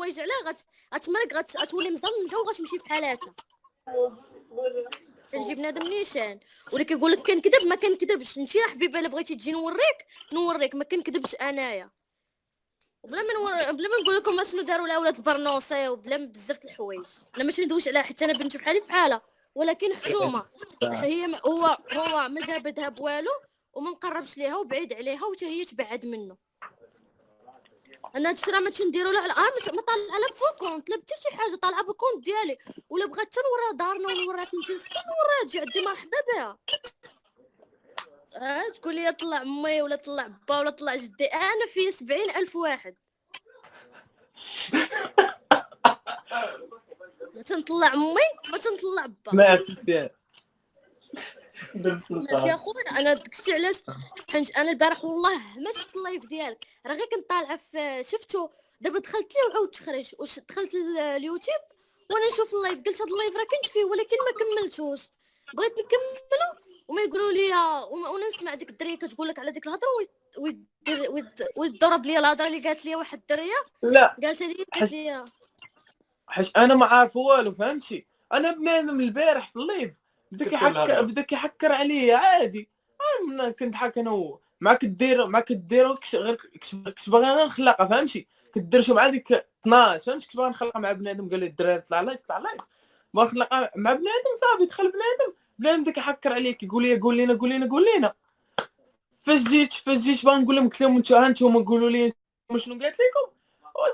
الحوايج عليه غتمرق غتولي مزنقه وغتمشي في حالاتها. كنجي بنادم نيشان ولا كيقول لك كنكذب ما كنكذبش. انت يا حبيبه الا بغيتي تجي نوريك ما كنكذبش انايا. بلا ما نقول لكم شنو داروا الاولاد البرنوسي وبلا بزاف د الحوايج. انا ماشي ندويش عليها حيت انا بنت بحالي بحالها، ولكن حشومه هي هو ما جابدها بوالو وما مقربش ليها وبعيد عليها وحتى هي تبعد منه. انا هادشي راه ماشي نديرو له على ما طالعه لا فوكونت لا حتى شي حاجه، طالعه بالكونت ديالي. ولا بغات حتى نوريها دارنا ونوريها فين تنسكن نوريها تجي عندي مرحبا بها. تقول لي طلع امي ولا طلع با ولا طلع جدي، انا فيا 70,000 واحد. ما تنطلع امي ما تنطلع با. ميرسي ماشي يا خويا انا داكشي علاش حيت انا البارح والله ما شفت اللايف ديالك، راه غير كنت طالعه في شفتو دابا دخلت ليه وعاودت خرج دخلت اليوتيوب وانا نشوف اللايف قلت هاد اللايف راه كنت فيه ولكن ما كملتوش. بغيت نكملو وما يقولوا لي وانا نسمع ديك الدريه كتقول لك على ديك الهضره ويضرب لي الهضره اللي قالت لي واحد الدريه. لا قالت لي حيت انا ما عارف والو فهمتي. انا بنادم البارح في الليف بدا كيحكر عليا عادي. انا كنت حاك انا هو ما كديرو غير كنت باغي انا نخلقها فهمتي. كدير شو مع ديك 12 فهمتي. كنت باغي نخلقها مع بنادم قال لي الدراري طلع لايف باغي نخلقها مع بنادم صافي. دخل بنادم بدا كيحكر عليا كيقول لي قول لينا. فاش جيت باغي نقول لهم قلت لهم انتوما قولوا لي شنو قالت لكم.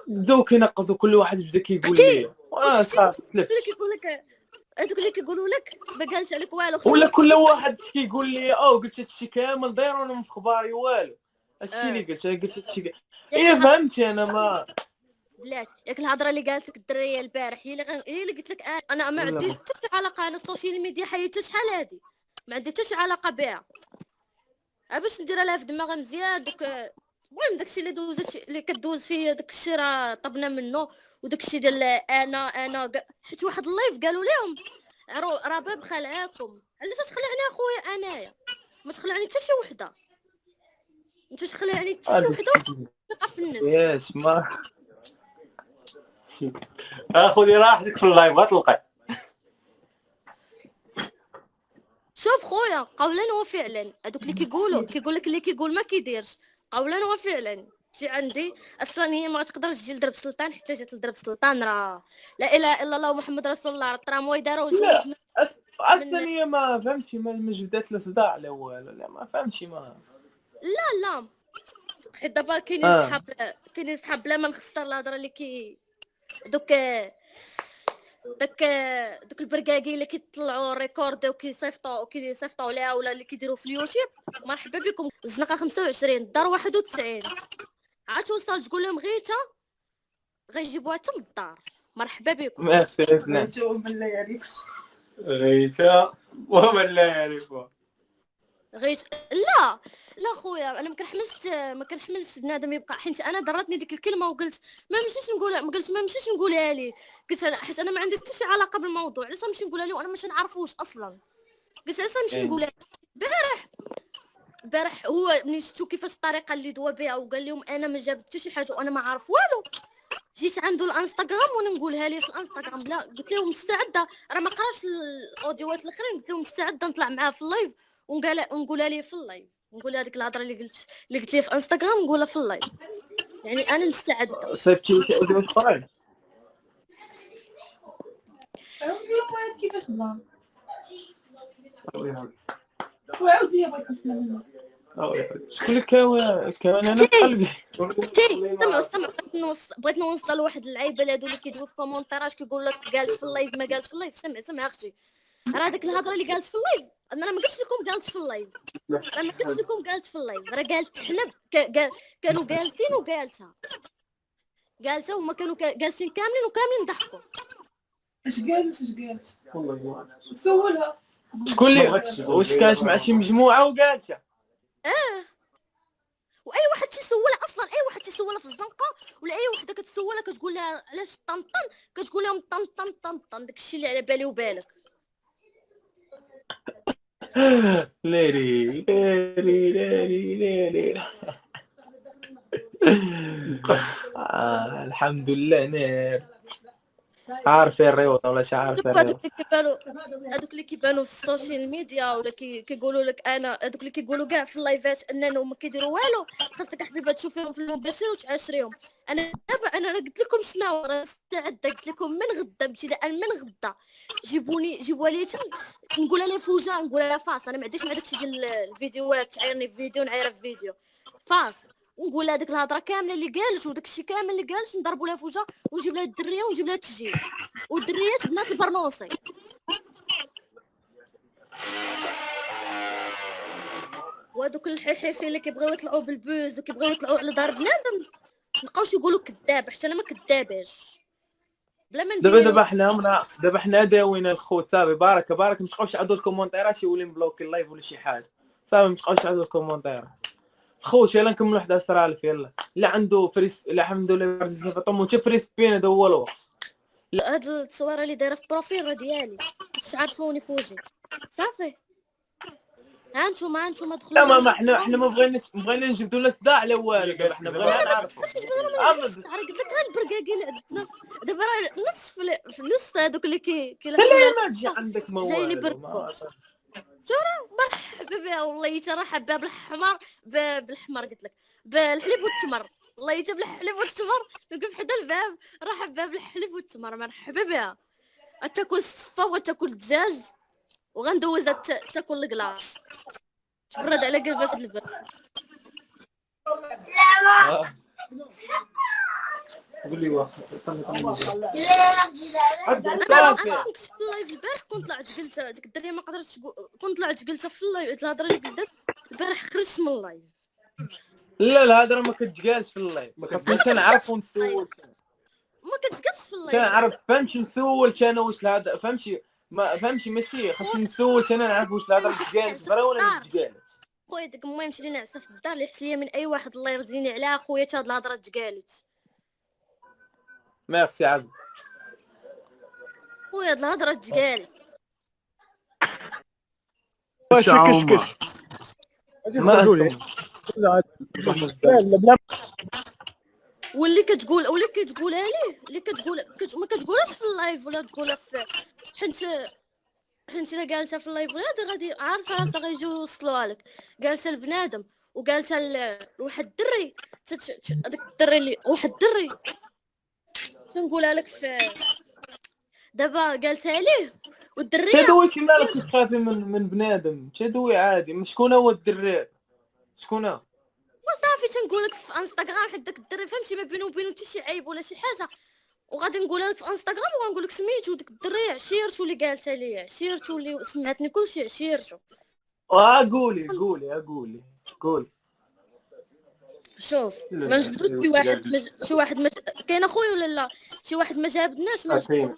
بداو كينقصوا كل واحد بدا كيقول لي صافي كيقول لك هذوك اللي كيقولوا لك ما قالش عليك والو. ولا كل واحد كيقول لي قلت هادشي كامل داير وانا ما في خباري والو. هادشي اللي قلت هادشي فهمتي. انا ما بلاش ياك الهضره اللي قالت لك الدريه البارح هي اللي قلت لك انا ما عنديش حتى علاقه. انا السوشيال ميديا حياتها شحال هادي ما عندي حتى شي علاقه بها. باش ندير لها في دماغها مزيان. دوك المهم داكشي اللي اللي كدوز فيه داكشي راه طبنا منه. وداكشي ديال انا حيت واحد اللايف قالوا لهم راه باب خلعاكم. علاش تخلعني اخويا انايا؟ ما تخلعني حتى شي وحده. انت تخلعني حتى شي وحده ثقه في النفس. ياس ما خذي راحتك في اللايف غتلقى. شوف خويا قولا وفعلا هذوك اللي كيقول لك اللي كيقول ما كيديرش. قولا وفعلا تجي عندي اصلا هي ما تقدرش تجي لضرب سلطان. حتى جات لضرب سلطان راه لا اله الا الله محمد رسول الله. الترامواي داروا اصلا هي ما فهمتي ما جبدات لا صداع لا والو. لا ما فهمتي ما لا حيت دابا كاينين صحاب بلا ما نخسر الهضره اللي دوك داك البركاكي اللي كيطلعوا ريكورد وكيصيفطوا ليها ولا اللي كيديروا في اليوتيوب. مرحبا بكم. الزنقه 25 الدار 91 عاد توصل تقول لهم غيتا غيجيبوها حتى للدار. مرحبا بكم. ميرسي انت ومن لا يعرف غيتا ومن لا يعرفها. لا خويا انا ما كنحملش بنادم يبقى. حيت انا ضرتني ديك الكلمه وقلت ما نمشيش نقولها ليه. قلت حيت انا ما عندي حتى شي علاقه بالموضوع. علاش نمشي نقولها ليه وانا ماشي نعرفوش اصلا. قلت علاش نمشي نقولها. البارح هو ملي شفتو كيفاش الطريقه اللي دوا بها وقال لهم انا ما جابت حتى شي حاجه وانا ما عارف والو. جيت عنده الانستغرام وانا نقولها ليه في الانستغرام. لا قلت لهم مستعده راه ما قراش الاوديوات الاخرين. قلت لهم مستعده نطلع معاه في اللايف ونقولها ليه في اللايف. نقول هذيك الهضره اللي قلت ليه في انستغرام نقولها في اللايف. يعني انا مستعده. صيفطتي واش اخرين كيفاش بلا وعاودي بغيت نسمع منك. شكون اللي كاوي انا في قلبي. بغيت نوصل لواحد اللعيبه هادو اللي كيدويو في كومونتيراج كيقول لك قالت في اللايف ما قالت في اللايف. سمع اختي راه ديك الهضره اللي قالت في اللايف انا ما قلتش لكم قالت في اللايف. راه قالت حنا كانوا جالسين وقالتها هما كانوا جالسين كاملين ضحكوا. اش قالت سولها شكون اللي واش كانت مع شي مجموعه وقالتها. واي واحد تيسولها اصلا اي واحد تيسولها في الزنقه ولا اي وحده كتسولها كتقول لها علاش طنطن كتقول لهم طن داكشي اللي على بالي وبالك. ليري الحمد لله نير. عارف الريوطه ولا عارف هذوك اللي كيبانوا في السوشيال ميديا ولا كيقولوا لك انا، هذوك اللي كيقولوا كاع في اللايفات انهم ما كيديروا والو، خاصك حبيبه تشوفيهم في المباشر وتعاشريهم. انا دابا انا راه قلت لكم شنو راه مستعده، قلت لكم من غدا ابتداء من غدا جيبوا لي نقولها لها فوجا، نقولها لها فاس. انا ما عنديش مع داكشي ديال الفيديوهات، تعايرني في فيديو نعايرها في فيديو فاس، ونقول هذيك الهضره كامله اللي قالت وداك الشيء كامل اللي قالت، نضربوا لها فوجا ونجيب لها الدريه ونجيب لها التسجيل. والدريات بنات البرنوصي. وهذوك الحيحيسي اللي كيبغيو يطلعوا بالبوز وكيبغيو يطلعوا على دار بنادم نبقاوش يقولوا كذاب، حتى انا ما كذاباش بلا ما ندير. دابا حنا داوينا الخوت صافي. بارك ما تبقاوش تعاودوا الكومونتيرات شي ولي مبلوكي اللايف ولا شي حاجه صافي. ما تبقاوش تعاودوا الكومونتيرات خوت. يلا نكملوا 11000. يلا لا عنده فريس لا الحمد لله عزيز فاطمه وتا فريس بين هذا هو الوقت. هاد التصويره اللي دايره في بروفيل راه ديالي، باش تعرفوني فوجي صافي. ها نتوما دخلوا. لا ما حنا ما بغينا نجبدوا لا صداع لا والو. دابا حنا بغينا نعرفوا. قلت لك ها البركاكي اللي عندنا دابا راه نص هذوك اللي لا ما تجي عندك ما جايني والو. بركو مرحبا بها والله ترى حبها بالحمر بالحمر قلت لك بالحليب والتمر. والله حتى بالحليب والتمر نوقف حدا الباب راه حبها بالحليب والتمر. مرحبا بها. تاكل الصفه وتاكل الدجاج وغندوزها تاكل الكلاص تبرد على قلبها في البرد. قول لي واحد انا كنت في اللايف البارح كنت طلعت قلت ديك الدريه ما قدرتش كنت طلعت قلتها في اللايف الهضره اللي قلت البارح خرجت من اللايف. لا الهضره ما كتقالش في اللايف. خاصني نعرف ونسول. ما كتقالش في اللايف. نعرف فهمتي نسول انا واش الهضره فهمتي ما فهمتي ماشي خاصني نسول انا نعرف واش الهضره تقالت برا ولا ما تقالش. خويا ديك ما يمشي لي نعسه في الدار اللي يحس ليا من اي واحد الله يرزيني عليها خويا هاد الهضره تقالت. ميرسي عبد خويا هاد الهضره تقالت. واش كشكش ما لي واللي كتقولها ليه اللي ما كتقولهاش في اللايف ولا تقولها في حيت الا قالتها في اللايف ولا غادي عارفه راسها غيجيو يوصلوها لك. قالتها لبنادم وقالتها لواحد الدري هذاك الدري اللي واحد الدري تنقولها لك في دابا قالتها ليه والدريه تدوي كي مالك تخافي من بنادم تدوي عادي. شكون هو الدري شكون هو وصافي تنقول لك في انستغرام حيت داك الدري فهمتي ما بينه وبينه حتى شي عيب ولا شي حاجه وغادي نقولها لك في انستغرام وغنقول لك سميتو ديك الدريه عشيرتو اللي قالتها لي عشيرتو اللي سمعتني كلشي عشيرتو. قولي شوف ما نجبدوش شي واحد كاين اخويا ولا لا شي واحد ما جابدناش ما